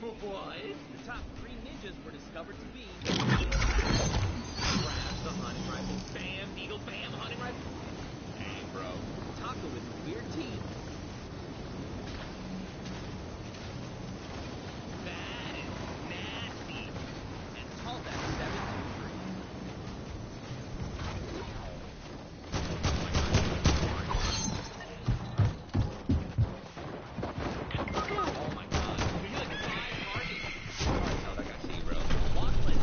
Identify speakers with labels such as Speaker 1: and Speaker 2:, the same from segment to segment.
Speaker 1: What? The top 3 ninjas were discovered to be Crash, the hunting rifle, bam, Eagle, bam, hunting rifle. Hey, bro. Taco with weird teeth. That is nasty. And Tallback 723. Oh my god. We like 5 targets. Oh, that got zero. Watson.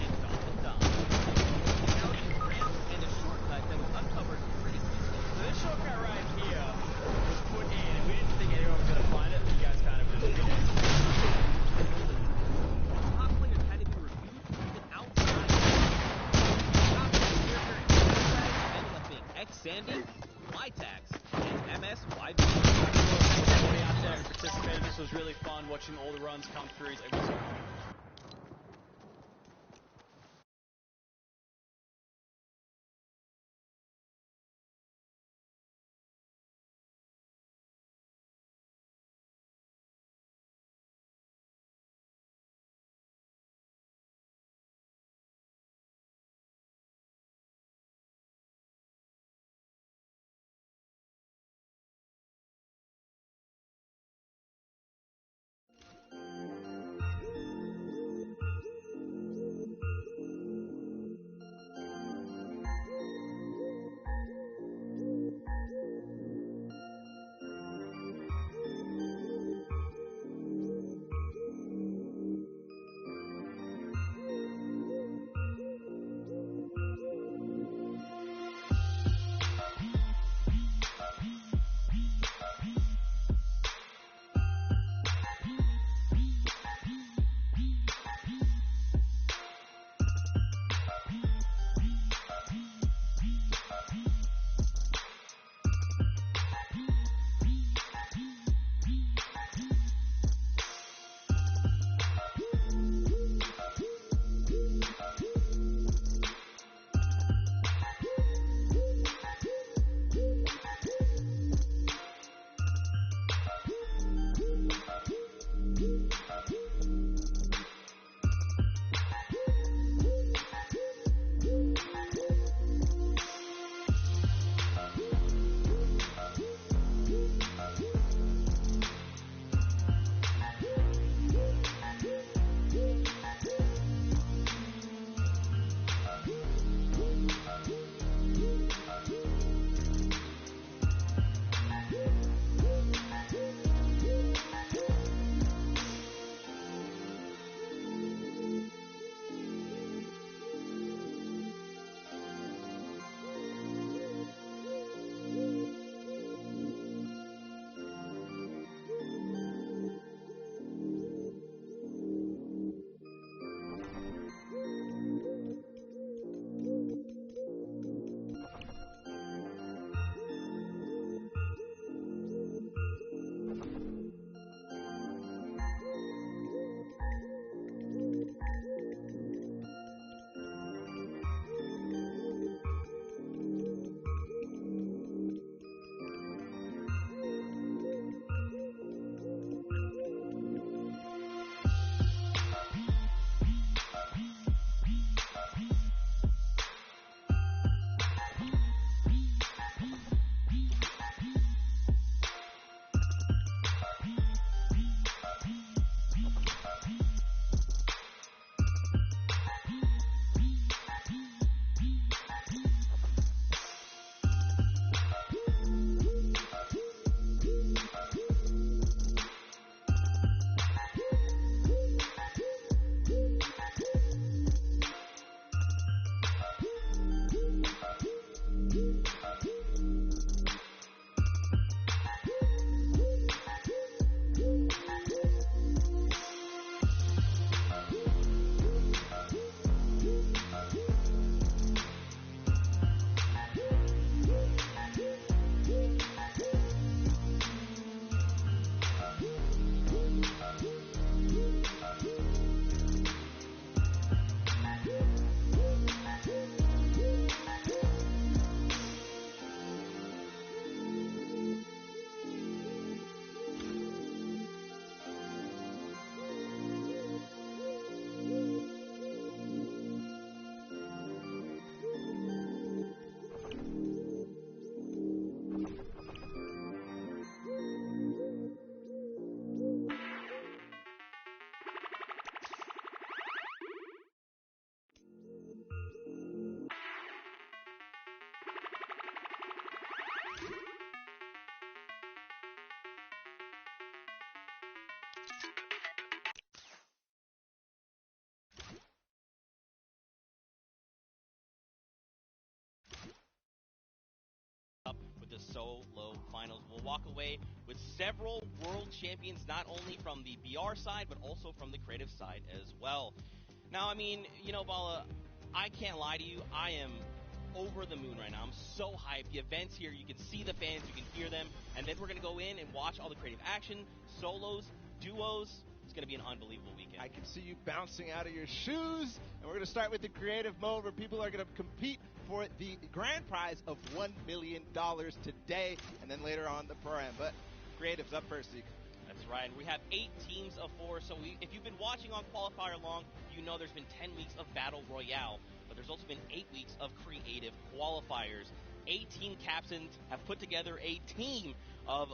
Speaker 1: And Dolphin Dom. Now it's a ramp and a shortcut that was uncovered pretty quickly.
Speaker 2: So this shortcut right here was put in, and we didn't think anyone was going to find it, but you guys kind of just did it.
Speaker 1: Top players had to be reviewed even outside. Top character ended up being X-Sandy, Lytax, and MSYB.
Speaker 2: Everybody out there who participated, this was really fun watching all the runs come through. It was
Speaker 3: solo finals. We'll walk away with several world champions, not only from the BR side, but also from the creative side as well. Now, I mean, you know, Bala, I can't lie to you. I am over the moon right now. I'm so hyped. The event's here. You can see the fans. You can hear them. And then we're going to go in and watch all the creative action, solos, duos. It's going to be an unbelievable weekend.
Speaker 4: I can see you bouncing out of your shoes. And we're going to start with the creative mode where people are going to compete for the grand prize of $1 million today. And then later on the pro-am. But creative's up first, Zeke.
Speaker 3: That's right. We have 8 teams of 4. So if you've been watching on Qualifier long, you know there's been 10 weeks of Battle Royale. But there's also been 8 weeks of creative qualifiers. 8 team captains have put together a team of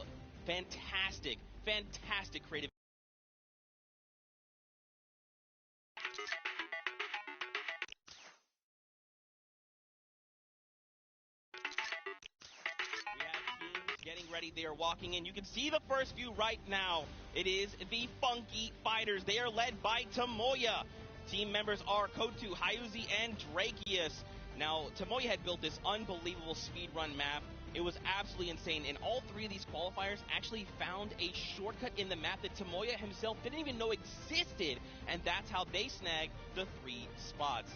Speaker 3: fantastic creative. We have teams getting ready. They are walking in. You can see the first few right now. It is the Funky Fighters. They are led by Tomoya. Team members are Kotu, Hyuzi, and Drakius. Now, Tomoya had built this unbelievable speedrun map. It was absolutely insane, and all 3 of these qualifiers actually found a shortcut in the map that Tomoya himself didn't even know existed, and that's how they snagged the 3 spots.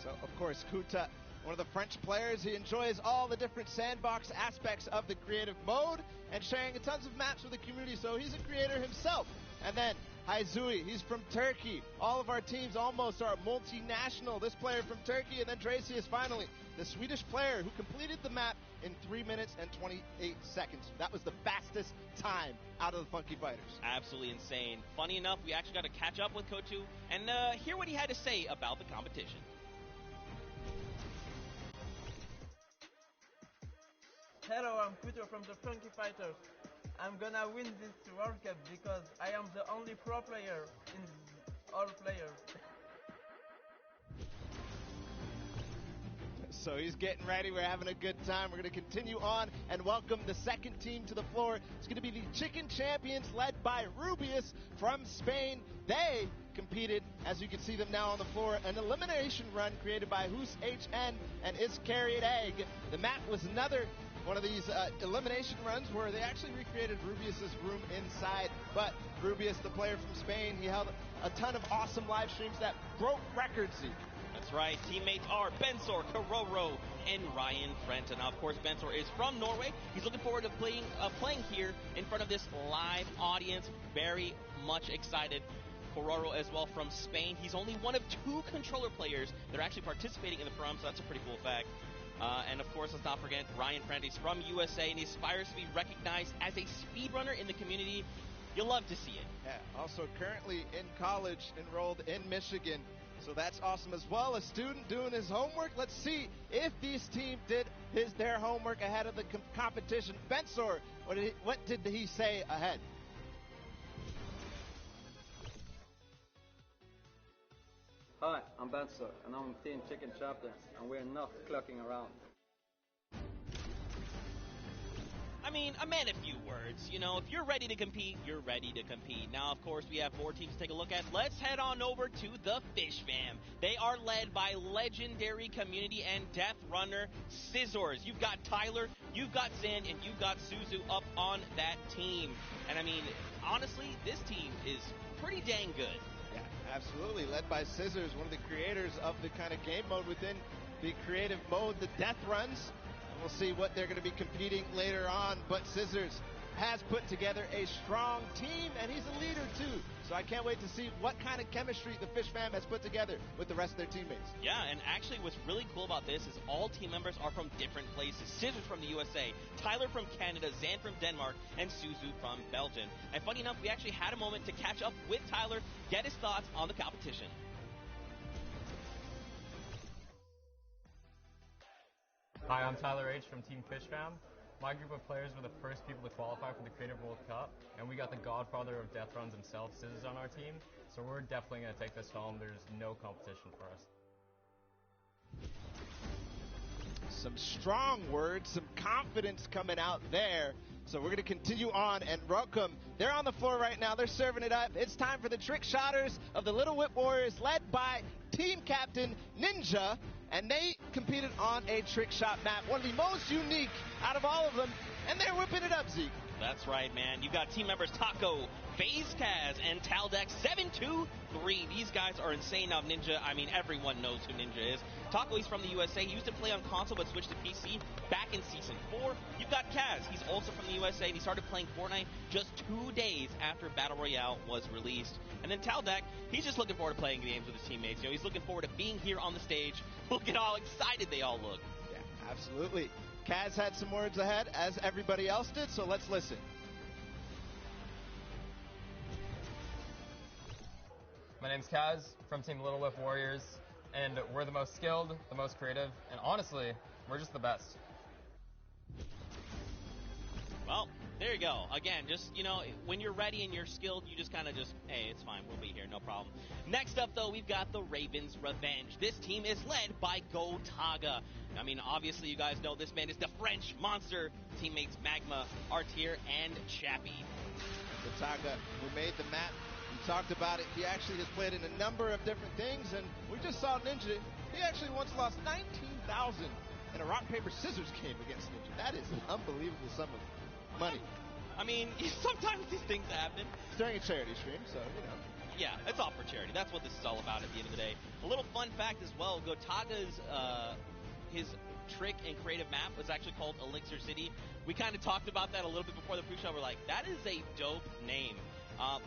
Speaker 4: So, of course, Kuta, one of the French players, he enjoys all the different sandbox aspects of the creative mode and sharing tons of maps with the community, so he's a creator himself. And then Hyuzi, he's from Turkey. All of our teams almost are multinational. This player from Turkey, and then Dracius finally, the Swedish player who completed the map in 3 minutes and 28 seconds. That was the fastest time out of the Funky Fighters.
Speaker 3: Absolutely insane. Funny enough, we actually got to catch up with Kotu and hear what he had to say about the competition.
Speaker 5: Hello, I'm Peter from the Funky Fighters. I'm gonna win this World Cup because I am the only pro player in all players.
Speaker 4: So he's getting ready. We're having a good time. We're going to continue on and welcome the second team to the floor. It's going to be the Chicken Champions led by Rubius from Spain. They competed, as you can see them now on the floor, an elimination run created by Hus HN and Iscariot Egg. The map was another one of these elimination runs where they actually recreated Rubius's room inside. But Rubius, the player from Spain, he held a ton of awesome live streams that broke records, Zeke.
Speaker 3: That's right. Teammates are Bensor, Karoro, and Ryan Frenton. Now, of course, Bensor is from Norway. He's looking forward to playing here in front of this live audience. Very much excited. Karoro as well from Spain. He's only one of 2 controller players that are actually participating in the Pro-Am, so that's a pretty cool fact. And of course, let's not forget Ryan Frenton. He's from USA, and he aspires to be recognized as a speedrunner in the community. You'll love to see it.
Speaker 4: Yeah, also currently in college, enrolled in Michigan. So that's awesome as well. A student doing his homework. Let's see if this team did their homework ahead of the competition. Bensor, what did he say ahead?
Speaker 6: Hi, I'm Bensor, and I'm Team Chicken Champions, and we're not clucking around.
Speaker 3: I mean, a man of few words. You know, if you're ready to compete, you're ready to compete. Now, of course, we have 4 teams to take a look at. Let's head on over to the Fish Fam. They are led by legendary community and death runner Scissors. You've got Tyler, you've got Zan, and you've got Suzu up on that team. And I mean, honestly, this team is pretty dang good.
Speaker 4: Yeah, absolutely. Led by Scissors, one of the creators of the kind of game mode within the creative mode, the death runs. We'll see what they're going to be competing later on, but Scissors has put together a strong team, and he's a leader too. So I can't wait to see what kind of chemistry the Fish Fam has put together with the rest of their teammates.
Speaker 3: Yeah, and actually what's really cool about this is all team members are from different places. Scissors from the USA, Tyler from Canada, Zan from Denmark, and Suzu from Belgium. And funny enough, we actually had a moment to catch up with Tyler, get his thoughts on the competition.
Speaker 2: Hi, I'm Tyler H. from Team Fish Fam. My group of players were the first people to qualify for the Creative World Cup, and we got the godfather of death runs himself, Scissors, on our team, so we're definitely going to take this home. There's no competition for us.
Speaker 4: Some strong words, some confidence coming out there. So we're going to continue on and welcome. They're on the floor right now. They're serving it up. It's time for the trick shotters of the Little Whip Warriors, led by team captain Ninja. and they competed on a trick shot map, one of the most unique out of all of them, and they're whipping it up, Zeke.
Speaker 3: That's right, man. You've got team members Taco, FaZe Kaz, and Taldex 723. These guys are insane. Now, Ninja, I mean, everyone knows who Ninja is. Taco, he's from the USA. He used to play on console but switched to PC back in Season 4. You've got Kaz. He's also from the USA, and he started playing Fortnite just 2 days after Battle Royale was released. And then Taldex, he's just looking forward to playing games with his teammates. You know, he's looking forward to being here on the stage. Look at how excited they all look.
Speaker 4: Yeah, absolutely. Kaz had some words ahead, as everybody else did, so let's listen.
Speaker 2: My name's Kaz from Team Little Whip Warriors, and we're the most skilled, the most creative, and honestly, we're just the best.
Speaker 3: Well, there you go. Again, just, you know, when you're ready and you're skilled, you just kind of just, hey, it's fine, we'll be here, no problem. Next up, though, we've got the Ravens Revenge. This team is led by Gotaga. I mean, obviously, you guys know this man is the French monster. Teammates Magma, Artier, and Chappie.
Speaker 4: Gotaga, who made the map, we talked about it. He actually has played in a number of different things, and we just saw Ninja. He actually once lost 19,000 in a rock, paper, scissors game against Ninja. That is an unbelievable sum of money.
Speaker 3: I mean, sometimes these things happen.
Speaker 4: It's during a charity stream, so, you know.
Speaker 3: Yeah, it's all for charity. That's what this is all about at the end of the day. A little fun fact as well, Gotaga's, his trick and creative map was actually called Elixir City. We kind of talked about that a little bit before the pre-show. We're like, that is a dope name.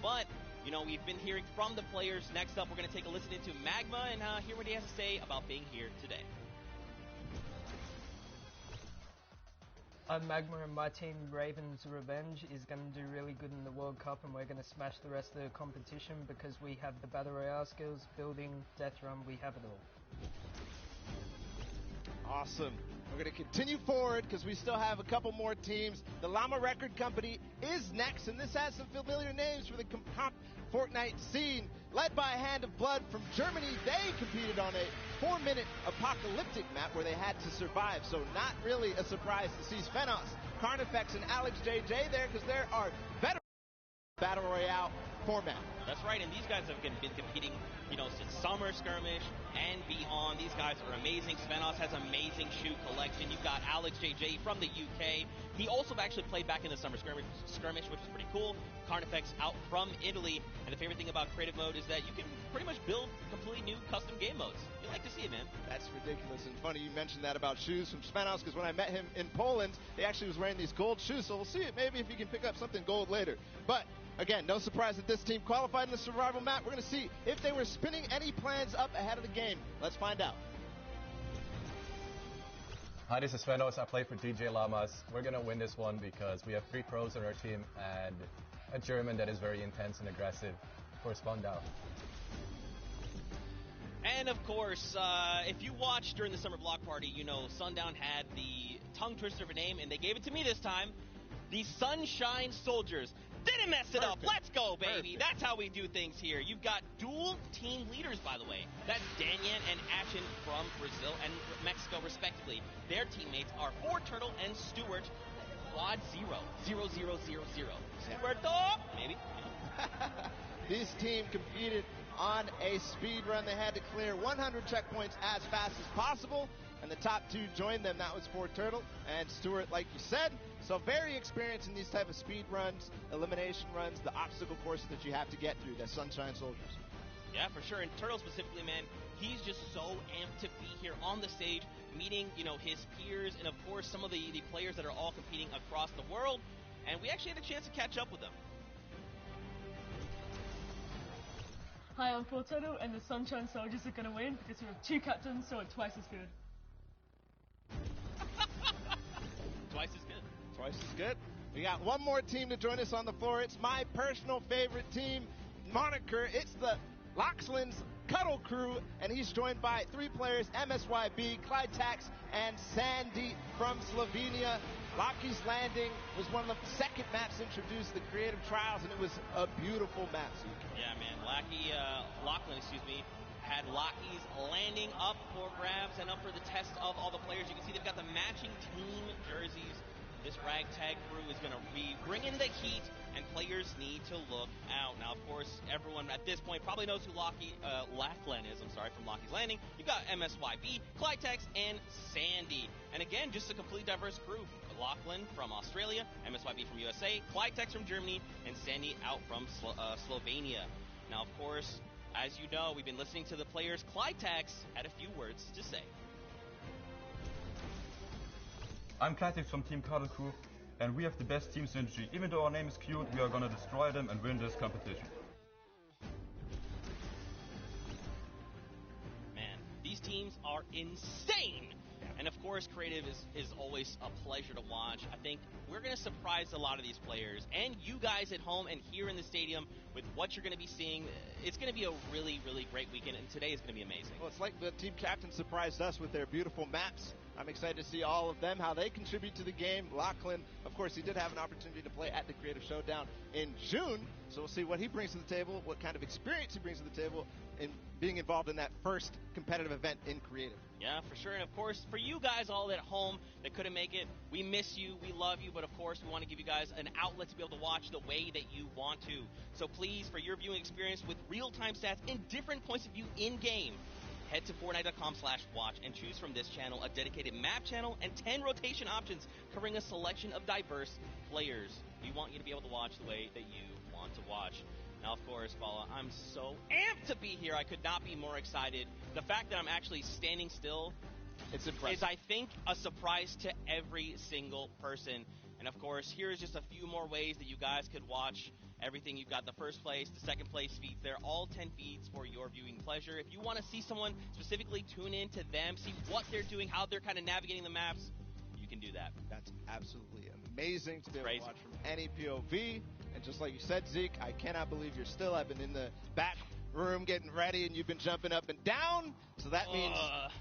Speaker 3: But, you know, we've been hearing from the players. Next up, we're going to take a listen into Magma and hear what he has to say about being here today.
Speaker 5: I'm Magma, and my team Ravens Revenge is going to do really good in the World Cup, and we're going to smash the rest of the competition because we have the Battle Royale skills, building, death run, we have it all.
Speaker 4: Awesome. We're going to continue forward because we still have a couple more teams. The Llama Record Company is next, and this has some familiar names for the comp Fortnite scene. Led by Hand of Blood from Germany, they competed on a 4-minute apocalyptic map where they had to survive, so not really a surprise to see Svenos, Carnifex, and Alex JJ there because there are better Battle Royale format.
Speaker 3: That's right, and these guys have been competing, you know, since Summer Skirmish and beyond. These guys are amazing. Svenos has amazing shoe collection. You've got Alex JJ from the UK. He also actually played back in the Summer Skirmish, which is pretty cool. Carnifex out from Italy. And the favorite thing about creative mode is that you can pretty much build completely new custom game modes. You like to see it, man. That's
Speaker 4: ridiculous and funny you mentioned that about shoes from Svenos, because when I met him in Poland, he actually was wearing these gold shoes, so we'll see maybe if he can pick up something gold later. But again, no surprise that this team qualified in the survival map. We're going to see if they were spinning any plans up ahead of the game. Let's find out.
Speaker 7: Hi, this is Svenos. I play for DJ Llamas. We're going to win this one because we have 3 pros on our team and a German that is very intense and aggressive for Spandau.
Speaker 3: And of course, if you watched during the Summer Block Party, you know Sundown had the tongue twister of a name, and they gave it to me this time. The Sunshine Soldiers. Didn't mess it up. Let's go, baby. That's how we do things here. You've got dual team leaders, by the way. That's Danyan and Ashen from Brazil and Mexico, respectively. Their teammates are Turtle and Stuart. Quad 0. 0-0-0-0. Stuarto, maybe.
Speaker 4: This team competed on a speed run. They had to clear 100 checkpoints as fast as possible, and the top 2 joined them. That was Turtle and Stuart, like you said. So very experienced in these type of speed runs, elimination runs, the obstacle courses that you have to get through, the Sunshine Soldiers.
Speaker 3: Yeah, for sure. And Turtle specifically, man, he's just so amped to be here on the stage, meeting, you know, his peers and, of course, some of the players that are all competing across the world. And we actually had a chance to catch up with them.
Speaker 8: Hi, I'm Turtle, and the Sunshine Soldiers are going to win because we have 2 captains, so it's twice as good.
Speaker 3: Twice as good.
Speaker 4: Twice as good. We got one more team to join us on the floor. It's my personal favorite team moniker. It's the Loxland's Cuddle Crew, and he's joined by 3 players, MSYB, Clyde Tax, and Sandy from Slovenia. Lockie's Landing was one of the second maps introduced to the Creative Trials, and it was a beautiful map.
Speaker 3: Yeah, man. Lockland, had Lockie's Landing up for grabs and up for the test of all the players. You can see they've got the matching team jerseys. This ragtag crew is going to be bringing the heat, and players need to look out. Now, of course, everyone at this point probably knows who Lachlan is. I'm sorry, from Lockie's Landing. You've got MSYB, Clytex, and Sandy. And again, just a completely diverse crew. Lachlan from Australia, MSYB from USA, Clytex from Germany, and Sandy out from Slovenia. Now, of course, as you know, we've been listening to the players. Clytex had a few words to say.
Speaker 9: I'm Clytex from Team Cuddle Crew, and we have the best team synergy. Even though our name is cute, we are gonna destroy them and win this competition.
Speaker 3: Man, these teams are insane! And of course, Creative is always a pleasure to watch. I think we're going to surprise a lot of these players and you guys at home and here in the stadium with what you're going to be seeing. It's going to be a really, really great weekend, and today is going to be amazing.
Speaker 4: Well, it's like the team captain surprised us with their beautiful maps. I'm excited to see all of them, how they contribute to the game. Lachlan, of course, he did have an opportunity to play at the Creative Showdown in June, so we'll see what he brings to the table, what kind of experience he brings to the table in being involved in that first competitive event in Creative.
Speaker 3: Yeah, for sure. And of course, for you guys all at home that couldn't make it, we miss you, we love you, but of course, we want to give you guys an outlet to be able to watch the way that you want to. So please, for your viewing experience with real-time stats and different points of view in-game, head to Fortnite.com/watch and choose from this channel a dedicated map channel and 10 rotation options covering a selection of diverse players. We want you to be able to watch the way that you want to watch. Now, of course, Paula, I'm so amped to be here. I could not be more excited. The fact that I'm actually standing still
Speaker 4: it's impressive.
Speaker 3: is, I think, a surprise to every single person. And, of course, here's just a few more ways that you guys could watch everything. You've got the first place, the second place feeds there, all 10 feeds for your viewing pleasure. If you want to see someone specifically, tune in to them, see what they're doing, how they're kind of navigating the maps, you can do that.
Speaker 4: That's absolutely amazing to be able to watch from any POV. And just like you said, Zeke, I cannot believe you're still. I've been in the back room getting ready, and you've been jumping up and down. So that means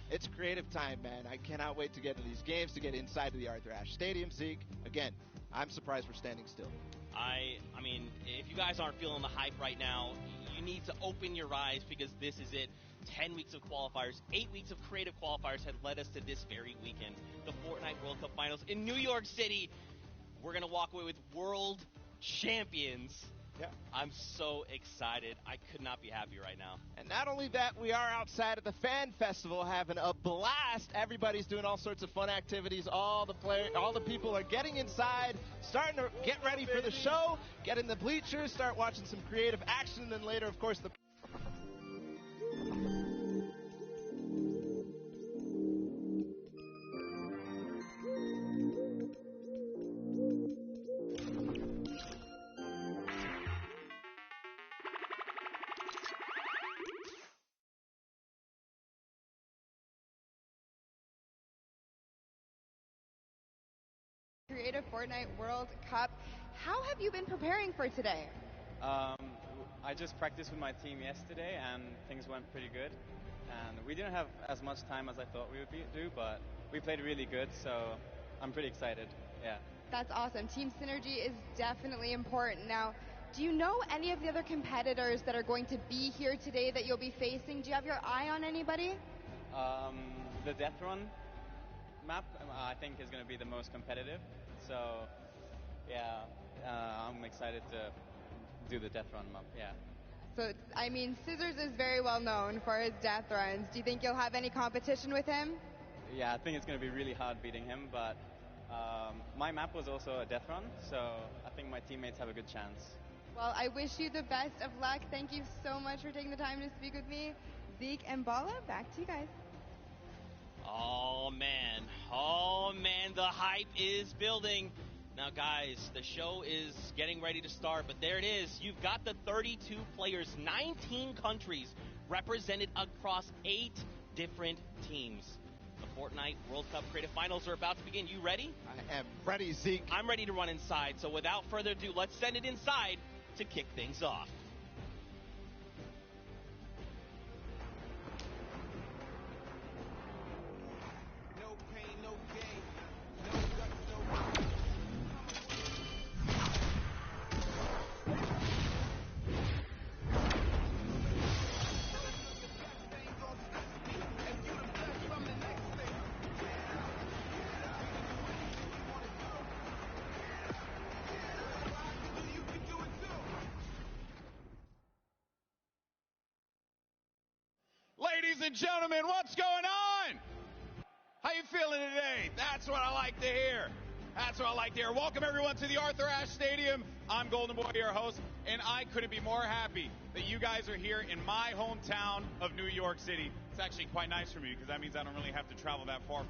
Speaker 4: it's Creative time, man. I cannot wait to get to these games, to get inside to the Arthur Ashe Stadium, Zeke. Again, I'm surprised we're standing still.
Speaker 3: I mean, if you guys aren't feeling the hype right now, you need to open your eyes because this is it. 10 weeks of qualifiers, 8 weeks of Creative qualifiers have led us to this very weekend. The Fortnite World Cup Finals in New York City. We're going to walk away with world champions.
Speaker 4: Yeah.
Speaker 3: I'm so excited. I could not be happier right now.
Speaker 4: And not only that, we are outside at the Fan Festival having a blast. Everybody's doing all sorts of fun activities. All the people are getting inside, starting to get ready for the show, get in the bleachers, start watching some Creative action, and then later, of course, the
Speaker 10: Creative Fortnite World Cup. How have you been preparing for today?
Speaker 11: I just practiced with my team yesterday and things went pretty good. And we didn't have as much time as I thought we would do, but we played really good, so I'm pretty excited. Yeah.
Speaker 10: That's awesome. Team synergy is definitely important. Now, do you know any of the other competitors that are going to be here today that you'll be facing? Do you have your eye on anybody?
Speaker 11: The Death Run map, I think, is going to be the most competitive. So, yeah, I'm excited to do the Death Run map, yeah.
Speaker 10: So, I mean, Scissors is very well known for his death runs. Do you think you'll have any competition with him?
Speaker 11: Yeah, I think it's going to be really hard beating him, but my map was also a death run, so I think my teammates have a good chance.
Speaker 10: Well, I wish you the best of luck. Thank you so much for taking the time to speak with me. Zeke and Bala, back to you guys.
Speaker 3: Oh man, the hype is building. Now guys, the show is getting ready to start, but there it is. You've got the 32 players, 19 countries represented across 8 different teams. The Fortnite World Cup Creative Finals are about to begin. You ready?
Speaker 4: I am ready, Zeke.
Speaker 3: I'm ready to run inside, so without further ado, let's send it inside to kick things off.
Speaker 12: and gentlemen, what's going on? How you feeling today? That's what I like to hear. That's what I like to hear. Welcome, everyone, to the Arthur Ashe Stadium. I'm Golden Boy, your host, and I couldn't be more happy that you guys are here in my hometown of New York City. It's actually quite nice for me because that means I don't really have to travel that far.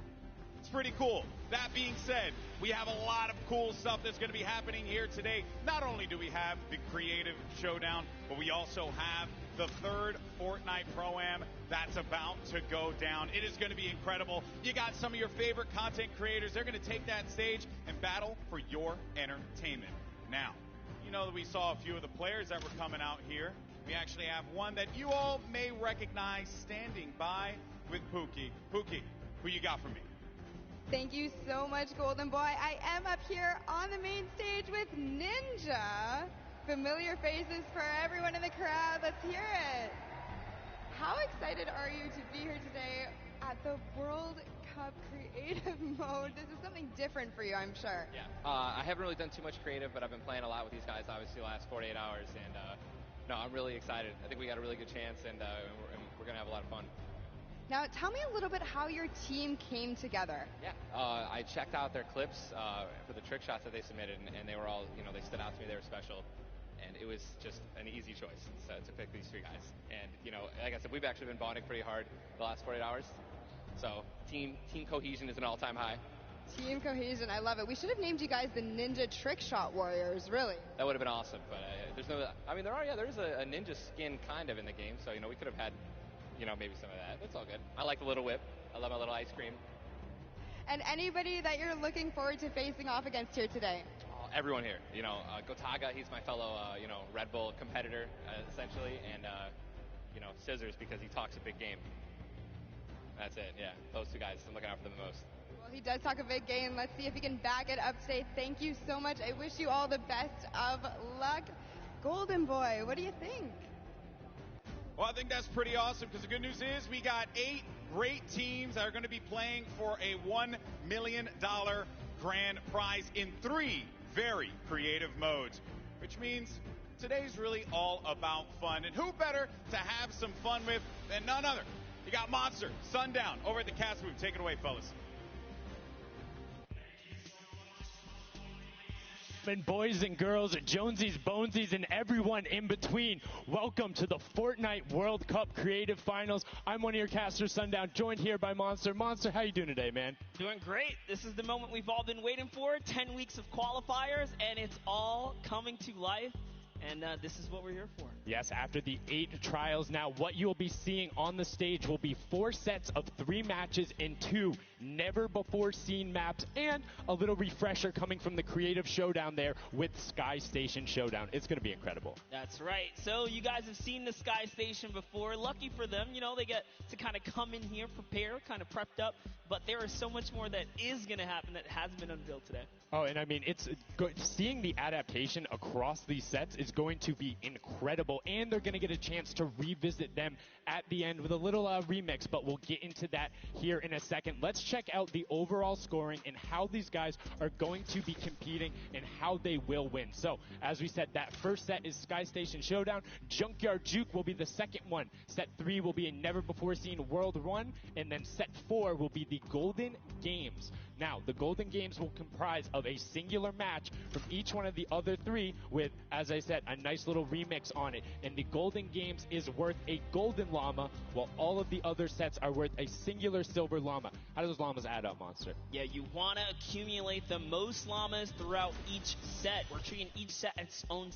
Speaker 12: It's pretty cool. That being said, we have a lot of cool stuff that's going to be happening here today. Not only do we have the Creative Showdown, but we also have the third Fortnite Pro-Am that's about to go down. It is going to be incredible. You got some of your favorite content creators. They're going to take that stage and battle for your entertainment. Now, you know that we saw a few of the players that were coming out here. We actually have one that you all may recognize standing by with Pookie. Pookie, who you got for me?
Speaker 10: Thank you so much, Golden Boy. I am up here on the main stage with Ninja. Familiar faces for everyone in the crowd. Let's hear it. How excited are you to be here today at the World Cup Creative Mode? This is something different for you, I'm sure.
Speaker 13: Yeah. I haven't really done too much creative, but I've been playing a lot with these guys, obviously, the last 48 hours. And no, I'm really excited. I think we got a really good chance, and we're going to have a lot of fun.
Speaker 10: Now, tell me a little bit how your team came together.
Speaker 13: Yeah. I checked out their clips for the trick shots that they submitted, and they were all, they stood out to me. They were special. And it was just an easy choice to pick these three guys. And, like I said, we've actually been bonding pretty hard the last 48 hours. So team cohesion is an all-time high.
Speaker 10: Team cohesion, I love it. We should have named you guys the Ninja Trick Shot Warriors, really.
Speaker 13: That would have been awesome. But there's no, I mean, there is a ninja skin kind of in the game. So, we could have had, maybe some of that. That's all good. I like the little whip. I love my little ice cream.
Speaker 10: And anybody that you're looking forward to facing off against here today?
Speaker 13: Everyone here, Gotaga, he's my fellow, Red Bull competitor, essentially, and, Scissors because he talks a big game. That's it, yeah. Those two guys, I'm looking out for them the most.
Speaker 10: Well, he does talk a big game. Let's see if he can back it up today. Thank you so much. I wish you all the best of luck. Golden Boy, what do you think?
Speaker 12: Well, I think that's pretty awesome because the good news is we got 8 great teams that are going to be playing for a $1 million grand prize in 3 very creative modes, which means today's really all about fun. And who better to have some fun with than none other? You got Monster, Sundown, over at the cast booth. Take it away, fellas.
Speaker 14: And boys and girls, Jonesies, Bonesies, and everyone in between, welcome to the Fortnite World Cup Creative Finals. I'm one of your casters, Sundown, joined here by Monster. Monster, how you doing today, man?
Speaker 3: Doing great. This is the moment we've all been waiting for. 10 weeks of qualifiers, and it's all coming to life. And this is what we're here for.
Speaker 14: Yes, after the 8 trials, now what you'll be seeing on the stage will be 4 sets of 3 matches in 2 never-before-seen maps, and a little refresher coming from the Creative Showdown there with Sky Station Showdown. It's going to be incredible.
Speaker 3: That's right. So you guys have seen the Sky Station before. Lucky for them, they get to kind of come in here, prepare, kind of prepped up. But there is so much more that is going to happen that hasn't been unveiled today.
Speaker 14: Oh, and I mean, seeing the adaptation across these sets is going to be incredible, and they're going to get a chance to revisit them at the end with a little remix, but we'll get into that here in a second. Let's check out the overall scoring and how these guys are going to be competing and how they will win. So, as we said, that first set is Sky Station Showdown. Junkyard Juke will be the second one. Set 3 will be a never-before-seen World Run, and then set 4 will be the Golden Games. Now, the Golden Games will comprise of a singular match from each one of the other 3 with, as I said, a nice little remix on it. And the Golden Games is worth a golden llama, while all of the other sets are worth a singular silver llama. How do those llamas add up, Monster?
Speaker 3: Yeah, you want to accumulate the most llamas throughout each set. We're treating each set as its own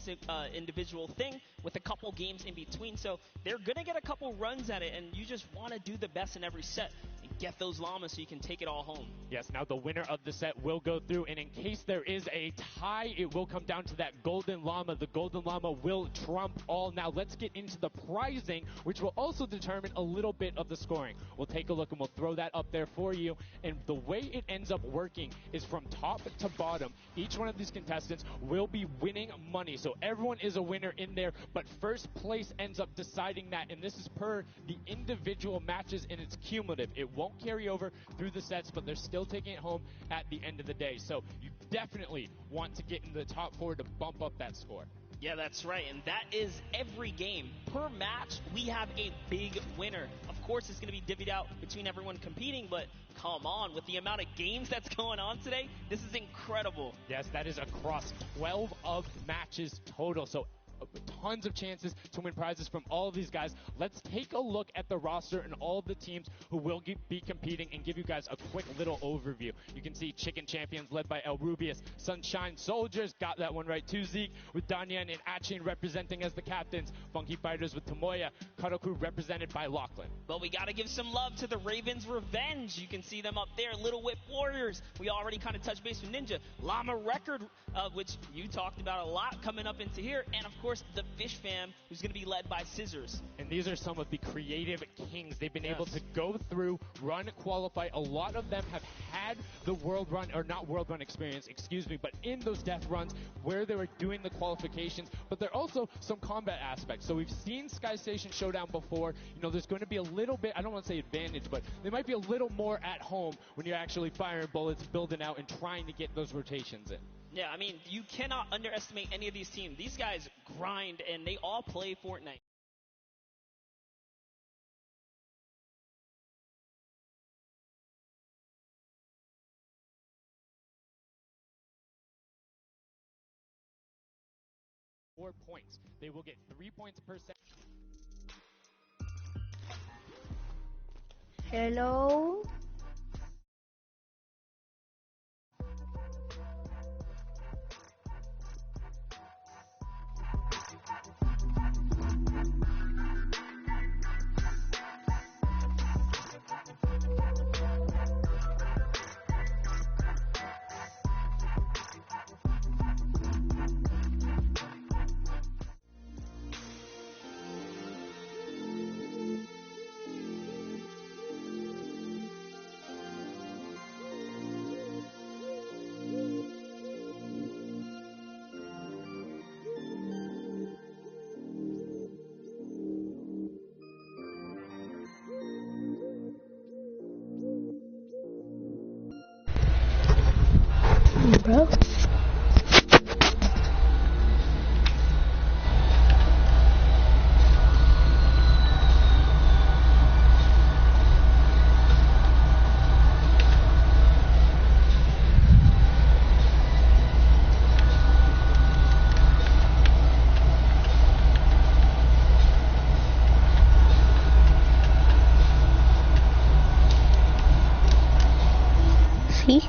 Speaker 3: individual thing with a couple games in between. So they're going to get a couple runs at it, and you just want to do the best in every set. Get those llamas so you can take it all home.
Speaker 14: Yes, now the winner of the set will go through, and in case there is a tie, it will come down to that golden llama. The golden llama will trump all. Now let's get into the prizing, which will also determine a little bit of the scoring. We'll take a look and we'll throw that up there for you. And the way it ends up working is from top to bottom. Each one of these contestants will be winning money. So everyone is a winner in there, but first place ends up deciding that, and this is per the individual matches, and it's cumulative. It won't carry over through the sets, but they're still taking it home at the end of the day. So you definitely want to get in the top 4 to bump up that score.
Speaker 3: Yeah, that's right, and that is every game. Per match, we have a big winner. Of course, it's going to be divvied out between everyone competing, but come on, with the amount of games that's going on today, this is incredible.
Speaker 14: Yes, that is across 12 of matches total. So tons of chances to win prizes from all of these guys. Let's take a look at the roster and all of the teams who will be competing and give you guys a quick little overview. You can see Chicken Champions led by El Rubius, Sunshine Soldiers, got that one right too, Zeke, with Danyan and Achin representing as the captains, Funky Fighters with Tomoya, Cuddle Crew represented by Lachlan.
Speaker 3: But we got to give some love to the Ravens Revenge. You can see them up there, Little Whip Warriors. We already kind of touched base with Ninja. Llama Record, which you talked about a lot coming up into here, and of course the Fish Fam, who's going to be led by Scissors.
Speaker 14: And these are some of the creative kings. They've been able to go through, run, qualify. A lot of them have had the world run, or not world run experience, excuse me, but in those death runs where they were doing the qualifications, but there are also some combat aspects. So we've seen Sky Station Showdown before. You know, there's going to be a little bit, I don't want to say advantage, but they might be a little more at home when you're actually firing bullets, building out, and trying to get those rotations in.
Speaker 3: Yeah, I mean, you cannot underestimate any of these teams. These guys grind, and they all play Fortnite.
Speaker 14: Four points. They will get 3 points per set.
Speaker 15: Hello. Bro. See?